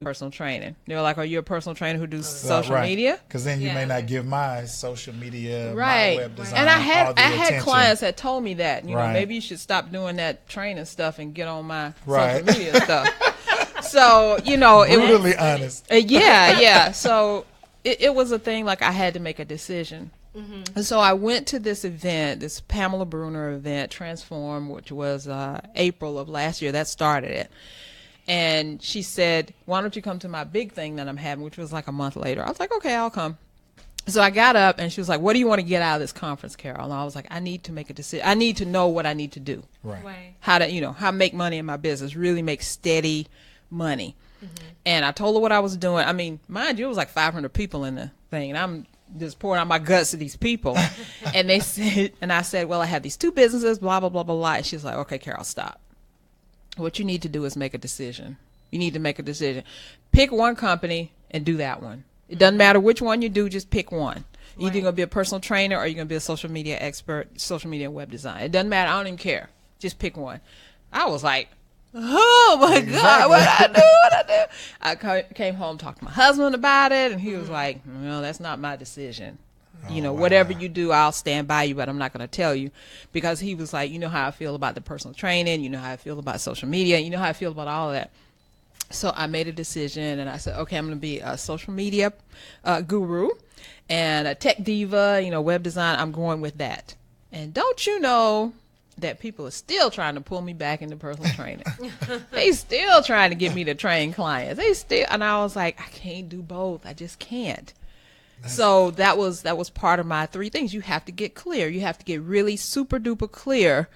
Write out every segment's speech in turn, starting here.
personal training. They were like, are you a personal trainer who does social right. media? Because then you may not give my social media, Right. my web design, And I had attention. clients that told me that, you know, Right. maybe you should stop doing that training stuff and get on my Right. social media stuff. So, you know, it was Brutally honest. yeah. So it was a thing, like I had to make a decision. And so I went to this event, this Pamela Bruner event, Transform, which was April of last year. That started it. And she said, why don't you come to my big thing that I'm having, which was like a month later. I was like, okay, I'll come. So I got up and she was like, what do you want to get out of this conference, Carol? And I was like, I need to make a decision. I need to know what I need to do. Right. How to, how to make money in my business, really make steady money. And I told her what I was doing. I mean, mind you, it was like 500 people in the thing. And I'm just pouring out my guts to these people. And they said, and I said, well, I have these two businesses, blah, blah, blah, blah, blah. And she's like, okay, Carol, stop. What you need to do is make a decision. You need to make a decision. Pick one company and do that one. It doesn't matter which one you do, just pick one. Either you're going to be a personal trainer or you're going to be a social media expert, social media and web design. It doesn't matter. I don't even care. Just pick one. I was like, oh my God, what I came home, talked to my husband about it, and he was like, well, that's not my decision. Whatever you do, I'll stand by you, but I'm not going to tell you, because he was like, you know how I feel about the personal training, you know how I feel about social media, you know how I feel about all of that. So I made a decision, and I said, okay, I'm going to be a social media guru and a tech diva, web design. I'm going with that. And don't you know that people are still trying to pull me back into personal training? They still trying to get me to train clients. And I was like, I can't do both. I just can't. So that was part of my three things. You have to get clear. You have to get really super duper clear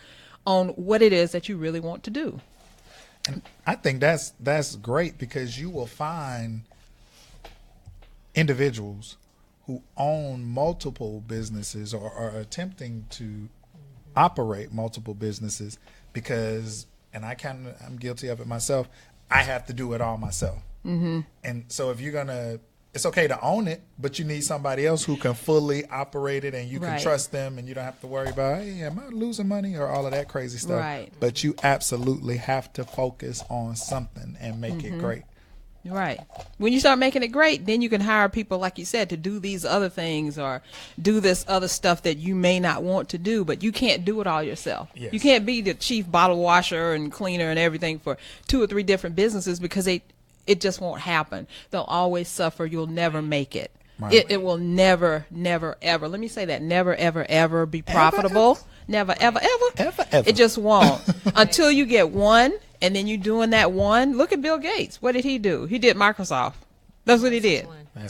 on what it is that you really want to do. And I think that's great, because you will find individuals who own multiple businesses or are attempting to operate multiple businesses because, and I'm guilty of it myself, I have to do it all myself. And so if you're going to, it's okay to own it, but you need somebody else who can fully operate it, and you can trust them, and you don't have to worry about, hey, am I losing money or all of that crazy stuff. Right. But you absolutely have to focus on something and make it great. Right. When you start making it great, then you can hire people, like you said, to do these other things or do this other stuff that you may not want to do, but you can't do it all yourself. Yes. You can't be the chief bottle washer and cleaner and everything for 2 or 3 different businesses, because it just won't happen. They'll always suffer. You'll never make it. Right. It will never, ever, let me say that, never, ever be profitable. Never, ever. It just won't. Until you get one, and then you're doing that one. Look at Bill Gates. What did he do? He did Microsoft. That's what he did.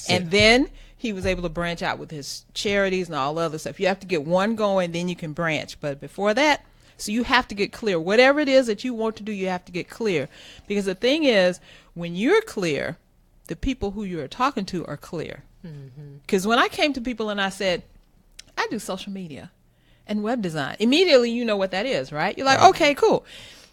And then he was able to branch out with his charities and all the other stuff. You have to get one going, then you can branch. But before that, so you have to get clear. Whatever it is that you want to do, you have to get clear. Because the thing is, when you're clear, the people who you're talking to are clear. Because when I came to people and I said, I do social media and web design, immediately you know what that is, right? You're like, okay, cool.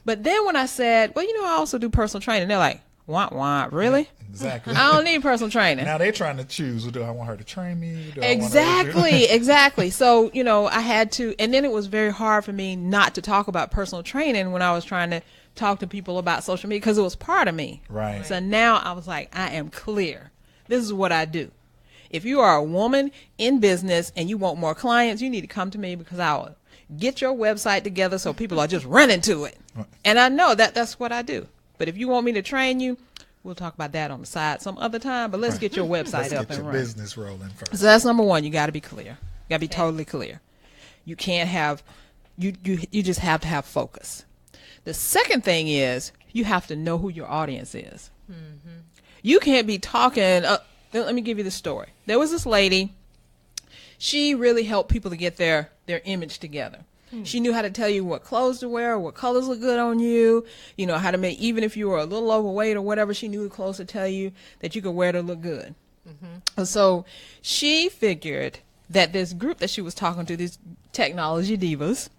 But then when I said, well, I also do personal training, they're like, wah, really? Exactly. I don't need personal training. Now they're trying to choose. Do I want her to train me? Exactly. So, I had to, and then it was very hard for me not to talk about personal training when I was trying to talk to people about social media, because it was part of me. Right. So now I was like, I am clear. This is what I do. If you are a woman in business and you want more clients, you need to come to me, because I'll get your website together so people are just running to it. And I know that's what I do. But if you want me to train you, we'll talk about that on the side some other time. But let's get your website up and running. Business rolling first. So that's number one. You got to be clear. You got to be totally clear. You can't have, you just have to have focus. The second thing is you have to know who your audience is. You can't be talking. Let me give you the story. There was this lady. She really helped people to get their image together. She knew how to tell you what clothes to wear, what colors look good on you, how to make, even if you were a little overweight or whatever, she knew the clothes to tell you that you could wear to look good. So she figured that this group that she was talking to, these technology divas,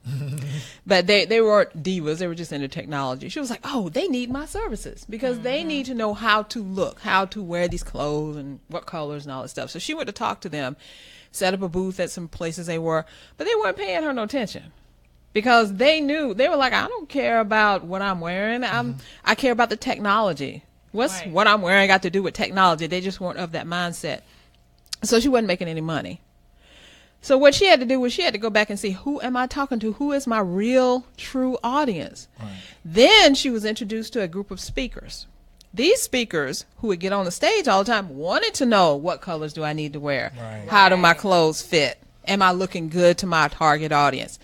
but they weren't divas, they were just into technology. She was like, oh, they need my services, because they need to know how to look, how to wear these clothes and what colors and all that stuff. So she went to talk to them, set up a booth at some places they were, but they weren't paying her no attention, because they knew, they were like, I don't care about what I'm wearing. I care about the technology. What's Right. what I'm wearing got to do with technology? They just weren't of that mindset. So she wasn't making any money. So what she had to do was she had to go back and see, who am I talking to? Who is my real, true audience? Right. Then she was introduced to a group of speakers. These speakers who would get on the stage all the time wanted to know, what colors do I need to wear? Right. How do my clothes fit? Am I looking good to my target audience?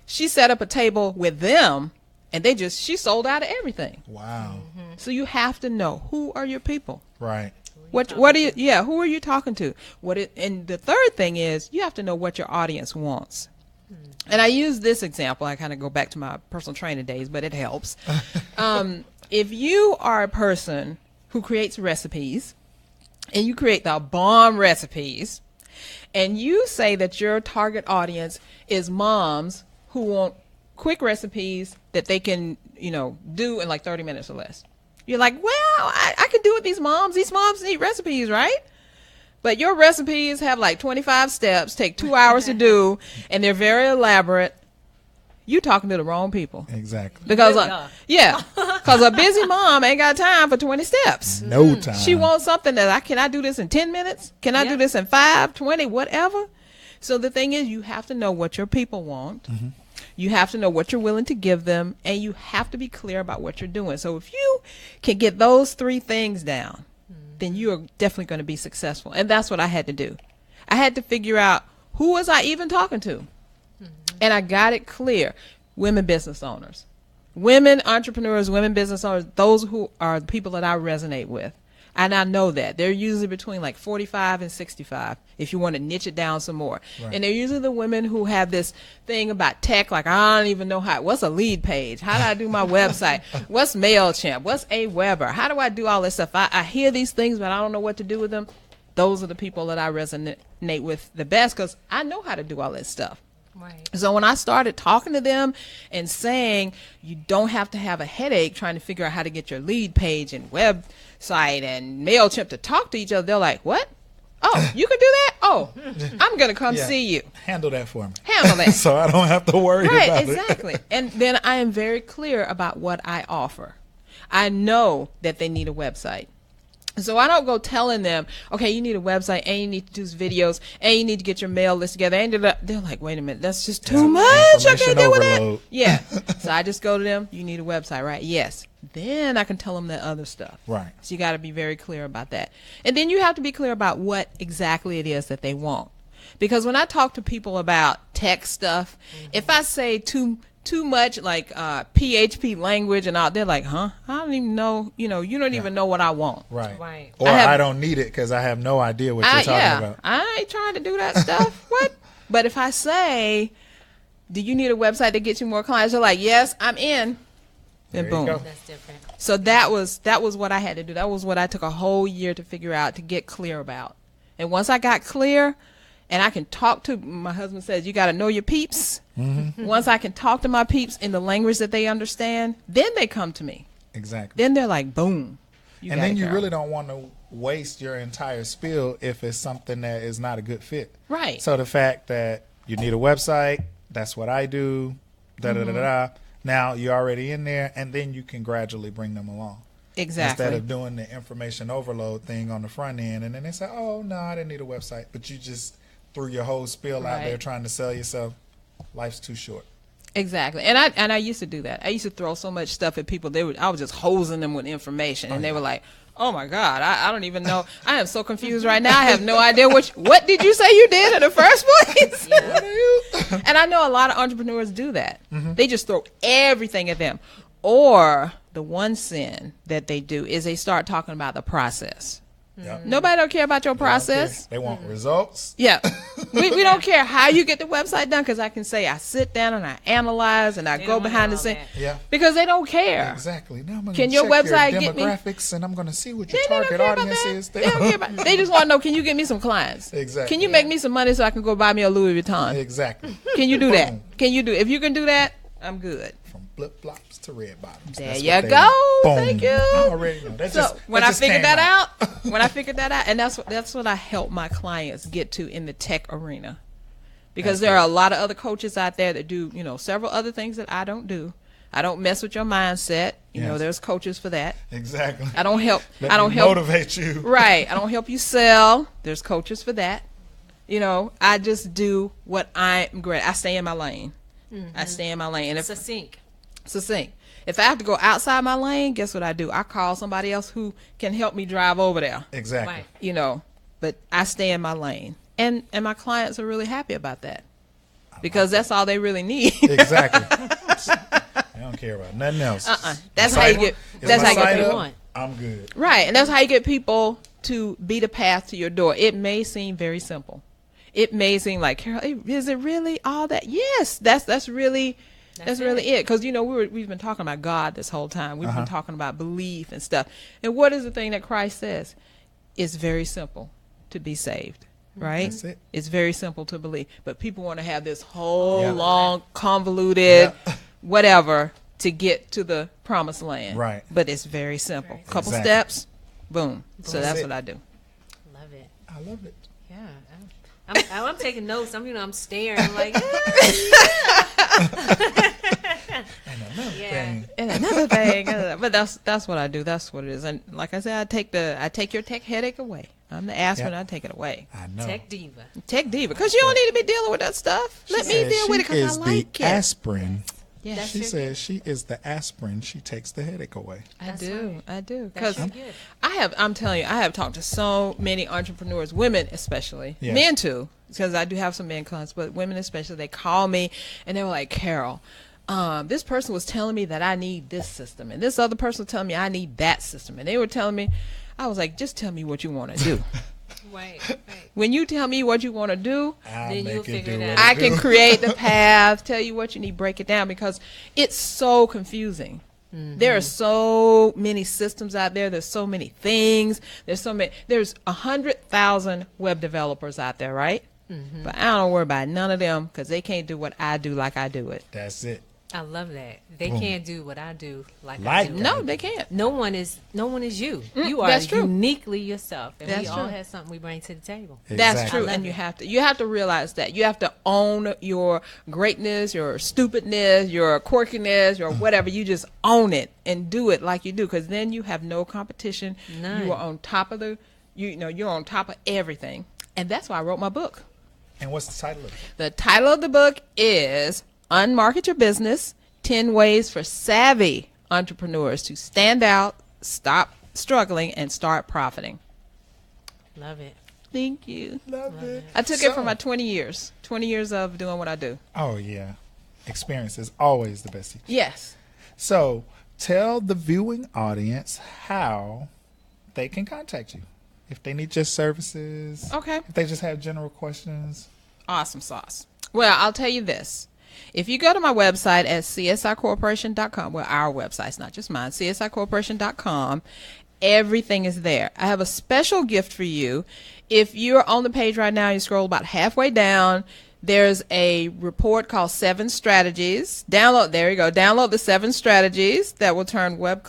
She set up a table with them, and she sold out of everything. Wow. So you have to know, who are your people? Right. Who are you talking to? And the third thing is, you have to know what your audience wants. And I use this example. I kind of go back to my personal training days, but it helps. If you are a person who creates recipes, and you create the bomb recipes, and you say that your target audience is moms who want quick recipes that they can, do in like 30 minutes or less. You're like, well, I could do it. These moms need recipes, right? But your recipes have like 25 steps, take 2 hours to do, and they're very elaborate. You talking to the wrong people. Exactly. Because, Yeah. because a busy mom ain't got time for 20 steps. No time. She wants something that can I do this in 10 minutes? Can I do this in 5, 20, whatever? So the thing is, you have to know what your people want. Mm-hmm. You have to know what you're willing to give them, and you have to be clear about what you're doing. So if you can get those 3 things down, then you are definitely going to be successful. And that's what I had to do. I had to figure out, who was I even talking to? And I got it clear. Women business owners, women entrepreneurs, women business owners, those who are the people that I resonate with. And I know that they're usually between like 45 and 65, if you want to niche it down some more. Right. And they're usually the women who have this thing about tech, like, I don't even know what's a lead page? How do I do my website? What's MailChimp? What's Aweber? How do I do all this stuff? I hear these things, but I don't know what to do with them. Those are the people that I resonate with the best, because I know how to do all this stuff. Right. So when I started talking to them and saying, you don't have to have a headache trying to figure out how to get your lead page and website and MailChimp to talk to each other, they're like, what? Oh, you can do that? Oh, I'm going to come see you. Handle that for me. Handle that. So I don't have to worry Right, about it. exactly. And then I am very clear about what I offer. I know that they need a website. So I don't go telling them, okay, you need a website, and you need to do videos, and you need to get your mail list together. And they're like, wait a minute, that's just too much. I can't deal with that. Yeah. So I just go to them, you need a website, right? Yes. Then I can tell them the other stuff. Right. So you got to be very clear about that. And then you have to be clear about what exactly it is that they want. Because when I talk to people about tech stuff, if I say too much like PHP language and all, they're like, huh? I don't even know, you don't even know what I want. Right. Right. Or I don't need it because I have no idea what you're talking about. I ain't trying to do that stuff. What? But if I say, do you need a website to get you more clients? They're like, yes, I'm in. Then There you boom. go. That's different. So that was what I had to do. That was what I took a whole year to figure out, to get clear about. And once I got clear, and I can talk to, my husband says, you got to know your peeps. Mm-hmm. Once I can talk to my peeps in the language that they understand, then they come to me. Exactly. Then they're like, boom. And then you really don't want to waste your entire spiel if it's something that is not a good fit. Right. So the fact that you need a website, that's what I do, da-da-da-da. Now you're already in there, and then you can gradually bring them along. Exactly. Instead of doing the information overload thing on the front end, and then they say, oh, no, I didn't need a website. But you just threw your whole spiel out there trying to sell yourself. Life's too short. Exactly. And I used to do that. I used to throw so much stuff at people. I was just hosing them with information, and they were like, oh my God, I don't even know. I am so confused right now. I have no idea what did you say you did in the first place? What are you? And I know a lot of entrepreneurs do that. They just throw everything at them. Or the one sin that they do is they start talking about the process. Yep. Nobody don't care about your process. They want results. Yeah. We don't care how you get the website done, because I can say I sit down and I analyze and I go behind the scenes. Yeah. Because they don't care. Exactly. Now I'm going Can to your check website your get me- demographics, and I'm going to see what your They don't target care about audience that. is. They don't care about. They just want to know, can you get me some clients? Exactly. Can you make me some money so I can go buy me a Louis Vuitton? Exactly. Can you do that? Boom. Can you do? If you can do that, I'm good. From flip flops to red bottoms. There That's you what they go. want. Thank Boom. you. I already know. That So just, when that I just figured came that out, and that's what I help my clients get to in the tech arena, because there are a lot of other coaches out there that do several other things that I don't do. I don't mess with your mindset. You know, Yes. there's coaches for that. Exactly. I don't help. Let I don't me help. motivate you. Right. I don't help you sell. There's coaches for that. You know, I just do what I'm great. I stay in my lane. I stay in my lane. And if succinct. If I have to go outside my lane, guess what I do? I call somebody else who can help me drive over there. Exactly. Right. You know, but I stay in my lane. And my clients are really happy about that. Because that's all they really need. Exactly. I don't care about nothing else. That's how you get. Is That's my how you get site people. up? I'm good. Right, and that's how you get people to be the path to your door. It may seem very simple. It may seem like, Carol, is it really all that? Yes, that's really it. Because you know we've been talking about God this whole time. We've been talking about belief and stuff. And what is the thing that Christ says? It's very simple to be saved. Right? That's it. It's very simple to believe. But people want to have this whole Yeah. long, convoluted, Yeah. whatever to get to the promised land. Right. But it's very simple. Couple Exactly. steps, boom. So That's that's it. what I do. Love it. I love it. Yeah. I'm taking notes. I'm staring. I'm like, And another Yeah. thing. And another thing, but that's what I do. That's what it is. And like I said, I take your tech headache away. I'm the aspirin. Yeah. I take it away. I know. Tech diva. Tech diva, because you don't need to be dealing with that stuff. Let me Said deal with it she because is I like the it. aspirin. Yeah, That's She your says she is the aspirin. She takes the headache away. I That's do. right. I do. That's Because your gift. I'm telling you, I have talked to so many entrepreneurs, women especially, Yes. men too, because I do have some men clients, but women especially, they call me and they were like, Carol, this person was telling me that I need this system, and this other person was telling me I need that system. And they were telling me, I was like, just tell me what you want to do. Right. When you tell me what you want to do, I'll Then you'll make it figure do it what out. I it can do. create the path, tell you what you need, break it down, because it's so confusing. There are so many systems out there. There's so many things. There's 100,000 web developers out there, right? But I don't worry about none of them because they can't do what I do like I do it. That's it. I love that. They Boom. can't do what I do like I Like do. that. No, they can't. No one is you. You are that's true. uniquely yourself, and we That's all true. have something we bring to the table. That's Exactly. true, I love and it. you have to realize that you have to own your greatness, your stupidness, your quirkiness, your whatever. You just own it and do it like you do, because then you have no competition. None. You are on top of you're on top of everything, and that's why I wrote my book. And what's the title of it? The title of the book is Unmarket Your Business: 10 Ways for Savvy Entrepreneurs to Stand Out, Stop Struggling, and Start Profiting. Love it. Thank you. Love it. I took it from my 20 years of doing what I do. Oh, yeah. Experience is always the best teacher. Yes. So tell the viewing audience how they can contact you. If they need your services. Okay. If they just have general questions. Awesome sauce. Well, I'll tell you this. If you go to my website at csicorporation.com, well, our website's not just mine, csicorporation.com, everything is there. I have a special gift for you. If you're on the page right now, you scroll about halfway down, there's a report called 7 Strategies. There you go. Download the 7 strategies that will turn web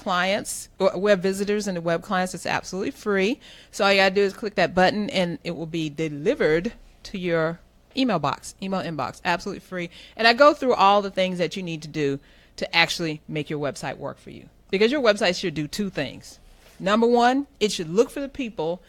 visitors into web clients. It's absolutely free. So all you got to do is click that button and it will be delivered to your email inbox, absolutely free. And I go through all the things that you need to do to actually make your website work for you. Because your website should do 2 things. Number 1, it should look for the people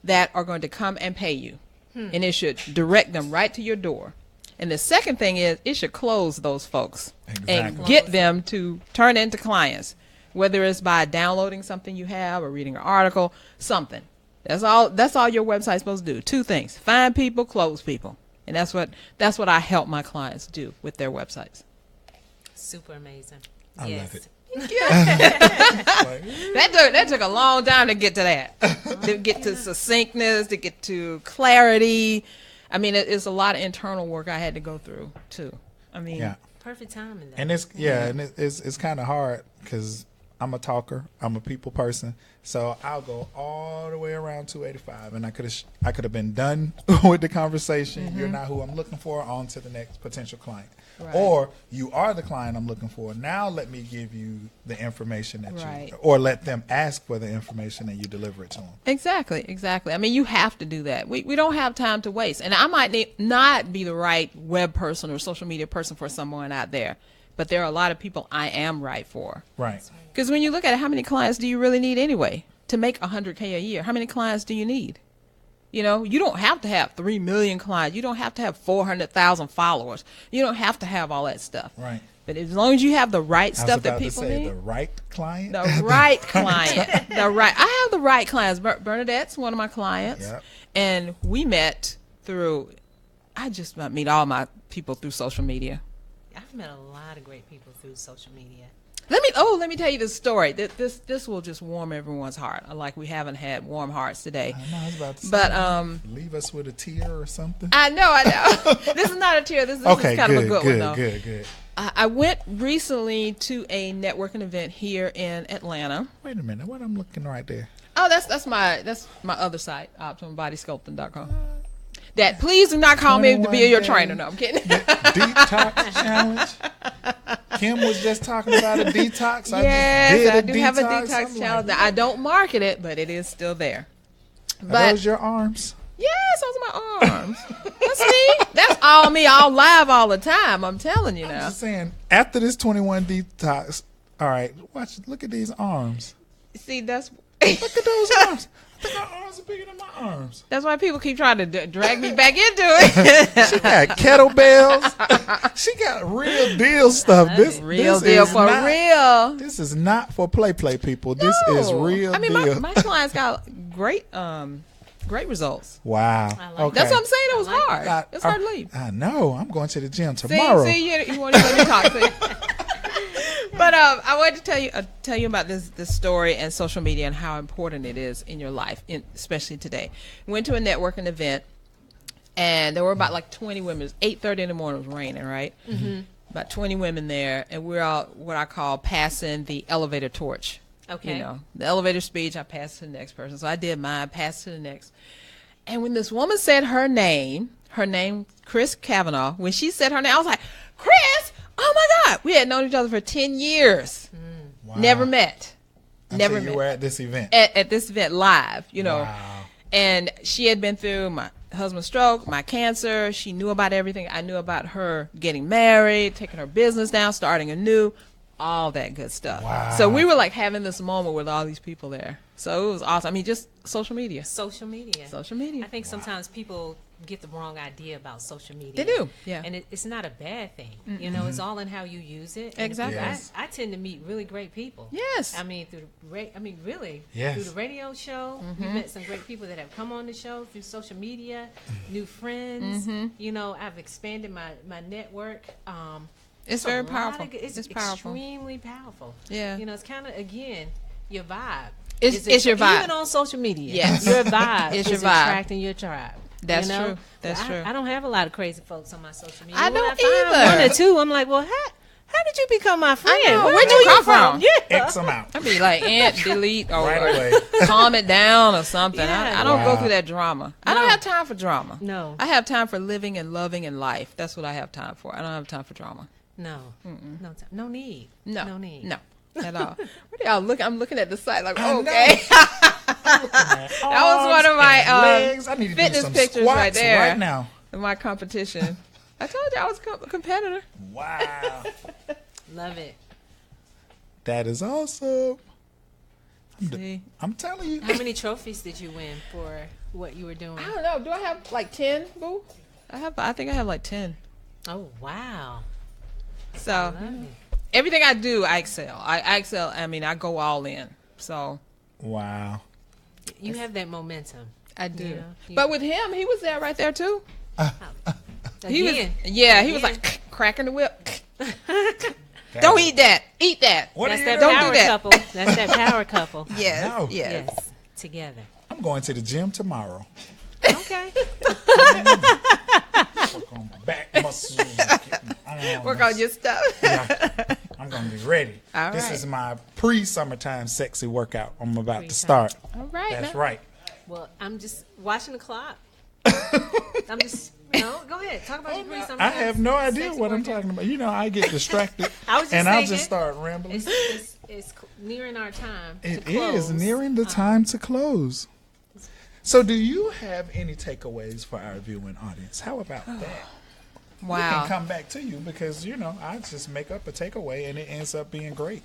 that are going to come and pay you. And it should direct them right to your door. And the second thing is it should close those folks and Exactly. get them to turn into clients, whether it's by downloading something you have or reading an article, something. That's all your website's supposed to do. 2 things: find people, close people. And that's what I help my clients do with their websites. Super amazing. I yes. love it. That took a long time to get to that. To get to succinctness, to get to clarity. I mean, it's a lot of internal work I had to go through too. I mean, Yeah. Perfect timing. Though. And it's kind of hard because I'm a talker. I'm a people person. So I'll go all the way around 285, and I could have been done with the conversation. You're not who I'm looking for. On to the next potential client, Right. or you are the client I'm looking for. Now let me give you the information that Right. or let them ask for the information and you deliver it to them. Exactly. I mean, you have to do that. We don't have time to waste. And I might not be the right web person or social media person for someone out there, but there are a lot of people I am right for. Right. Because when you look at it, how many clients do you really need anyway to make $100K a year? How many clients do you need? You know, you don't have to have 3 million clients. You don't have to have 400,000 followers. You don't have to have all that stuff. Right. But as long as you have the right I was stuff about that people to say need, the right client. the right client, I have the right clients. Bernadette's one of my clients, Yep. and we met through. I just meet all my people through social media. I've met a lot of great people through social media. Let me tell you this story. This will just warm everyone's heart. Like we haven't had warm hearts today. I know, I was about to say, But leave us with a tear or something. I know. This is not a tear. This Okay, is kind of a good one though. good. I went recently to a networking event here in Atlanta. Wait a minute, what I'm looking right there? Oh, that's my other site, OptimumBodySculpting.com. That please do not call me to be 21 your days. trainer. No, I'm kidding. Detox challenge. Kim was just talking about a detox. Yes, I just do did have a I'm detox like, challenge. Now, I don't market it, but it is still there. Are But those your arms? yes, those are my arms. That's me. That's all me. All live all the time. I'm telling you I'm now. just saying, after this 21 detox, all right, look at these arms. See, that's Look at those arms. I think my arms are bigger than my arms. that's why people keep trying to drag me back into it. She got kettlebells. She got real deal stuff. This Real this deal is for not, real. This is not for play people. This is No. real I mean, deal. my clients got great results. Wow. I like Okay. That's what I'm saying. It was I like hard. It's hard to leave. I know. I'm going to the gym tomorrow. See, you won't even let me talk. See? But I wanted to tell you about this story and social media and how important it is in your life, especially today. Went to a networking event, and there were about like 20 women. It was 8:30 in the morning. It was raining, right? Mm-hmm. About 20 women there, and we're all what I call passing the elevator torch. Okay. You know, the elevator speech. I passed to the next person, so I did mine. Passed to the next. And when this woman said her name, Chris Kavanaugh, when she said her name, I was like, Chris. Oh my God! We had known each other for 10 years. Wow. Never met. Until Never you met. were at this event. At this event live, you know. Wow. And she had been through my husband's stroke, my cancer. She knew about everything. I knew about her getting married, taking her business down, starting anew, all that good stuff. Wow. So we were like having this moment with all these people there. So it was awesome. I mean, just social media. Social media. Social media. I think sometimes people get the wrong idea about social media. They do, yeah. And it's not a bad thing. You know, it's all in how you use it. And Exactly. Yes. I tend to meet really great people. Yes. I mean, really. Yes. Through the radio show, we met some great people that have come on the show through social media, new friends. You know, I've expanded my network. It's a very lot powerful. of it's powerful. extremely powerful. Yeah. You know, it's kind of, again, your vibe. It's your vibe. Even on social media. Yes. Your vibe It's is your vibe. attracting your tribe. That's you know? true. That's true. I don't have a lot of crazy folks on my social media. I When don't find either. one or two, I'm like, well, how did you become my friend? know. Where Where'd do you come from? Yeah. X amount. I'd be like, delete, or, Right or away. calm it down or something. Yeah. I don't go Wow. through that drama. I don't No. have time for drama. No. I have time for living and loving and life. That's what I have time for. I don't have time for drama. No. No need. No. No need. No. At all. What are y'all looking? I'm looking at the site like, I know. okay. That was one of my, legs. I need to fitness do some pictures squats right there. right now. My competition. I told you I was a competitor. Wow. Love it. That is awesome. See? I'm telling you. How many trophies did you win for what you were doing? I don't know. Do I have like 10, boo? I think I have like 10. Oh, wow. So Love it. everything I do, I excel. I excel. I mean, I go all in. So Wow. You have that momentum. I do. Yeah. But with him, he was there right there too. He was, Again. yeah, he was Again. like cracking the whip. Don't eat that. Eat that. What That's are you that doing? Don't do power that. couple. That's that power couple. Yes. No. Yes. Yes. Together. I'm going to the gym tomorrow. Okay. Work on my back muscles. Get my arms. Work on your stuff. Yeah. I'm going to be ready. All This right. is my pre-summertime sexy workout I'm about to Pre-summer. start. All right. That's now. right. Well, I'm just watching the clock. I'm just go ahead. Talk about your pre-summer. I have no idea sexy what I'm workout. talking about. You know, I get distracted I was just and I'll thinking, just start rambling. It's nearing our time. It to close. is nearing the time to close. So, do you have any takeaways for our viewing audience? How about that? it Wow. can come back to you because I just make up a takeaway and it ends up being great.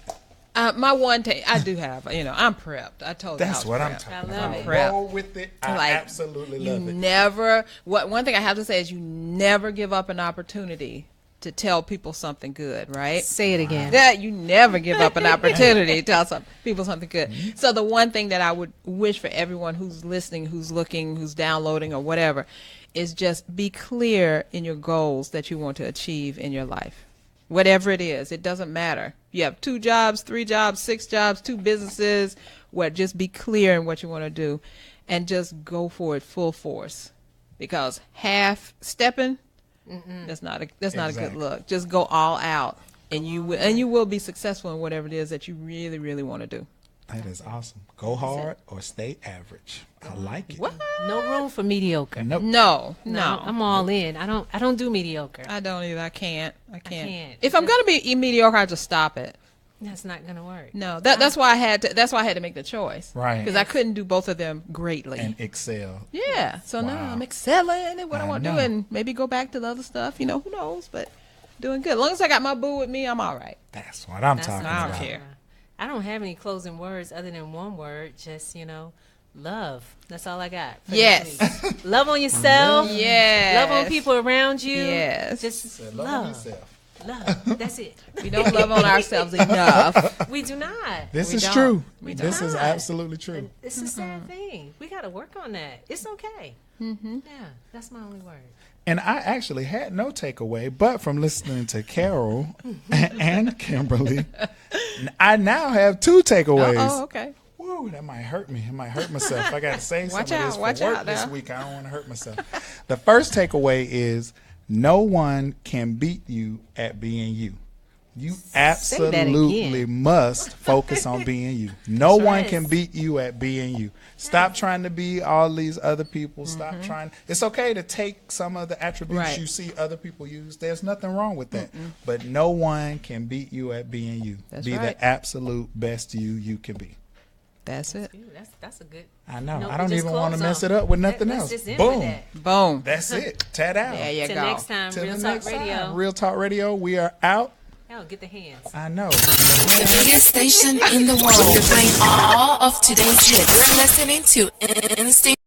My one take, I do have, I'm prepped. I told you. That's what I'm talking I about. love it. Roll with it. I Like, absolutely You love it. never. One thing I have to say is you never give up an opportunity to tell people something good, right? Say it again. That you never give up an opportunity to tell people something good. So the one thing that I would wish for everyone who's listening, who's looking, who's downloading or whatever, is just be clear in your goals that you want to achieve in your life. Whatever it is, it doesn't matter. You have 2 jobs, 3 jobs, 6 jobs, 2 businesses, just be clear in what you want to do and just go for it full force. Because half stepping, that's not a good Exactly. look. Just go all out, and you will be successful in whatever it is that you really, really want to do. That is awesome. Go hard or stay average. I like it. What? No room for mediocre. Nope. No. I'm all in. I don't do mediocre. I don't either. I can't. can't. If I'm gonna be mediocre, I just stop it. That's not gonna work. No, that's why I had to make the choice. Right. Because I couldn't do both of them greatly. And excel. Yeah. So now Wow. I'm excelling in what I want to do, know. and maybe go back to the other stuff. Who knows? But doing good. As long as I got my boo with me, I'm all right. That's what I'm That's talking what I I'm don't about. talking care. about. I don't have any closing words other than one word. Just love. That's all I got. for Yes. this week. Love on yourself. Yes. Love on people around you. Yes. Just Said love love. yourself. Love. That's it. We don't love on ourselves enough. We do not. This We is don't. true. We This is don't. absolutely true. It's a sad thing. We got to work on that. It's okay. Yeah, that's my only word. And I actually had no takeaway, but from listening to Carol and Kimberly, I now have 2 takeaways. Oh, okay. Woo, that might hurt me. It might hurt myself. I got to say some Watch of out, this for watch work out this now. week. I don't want to hurt myself. The first takeaway is no one can beat you at being you. You that absolutely again. must focus on being you. No one right. can beat you at being you. Stop trying to be all these other people. Stop trying. It's okay to take some of the attributes Right. you see other people use. There's nothing wrong with that. But no one can beat you at being you. That's be right. the absolute best you can be. That's it. Ooh, that's a good. I know. note I don't just with want to close mess on. it up with nothing Let's else. just end Boom. with that. Boom. That's it. Tat out. There you Till go. next time, Till Real the Talk next Radio. time. Real Talk Radio. We are out. Oh, get the hands. I know. The biggest station in the world, playing all of today's hits. You're listening to Instinct